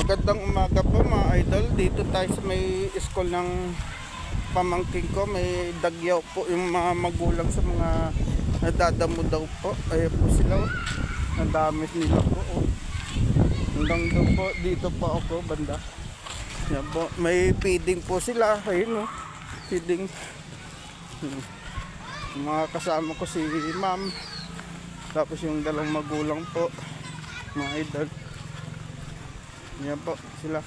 Magandang umaga po mga idol. Dito tayo sa may school ng pamangkin ko. May dagyaw po yung mga magulang sa mga nadadamo daw po. Ayan po sila. Ang dami nila po. Hanggang doon po. Dito po ako banda. Yan po. May feeding po sila. Ayun o. Feeding. Yung mga kasama ko si ma'am. Tapos yung dalawang magulang po. Mga idol. Yan po sila.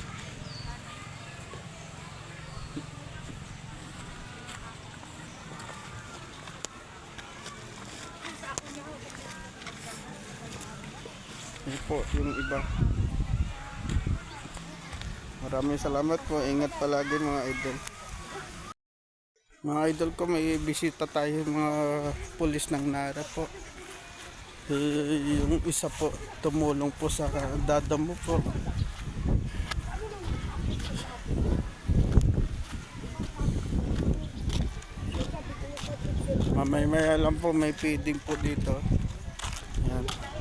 Yan po yung iba. Maraming salamat po. Ingat palagi mga idol. Mga idol ko, may bisita tayo mga pulis ng Nara po. Yung isa po tumulong po sa dadamo po. Mamaya lang po may feeding po dito. Yan.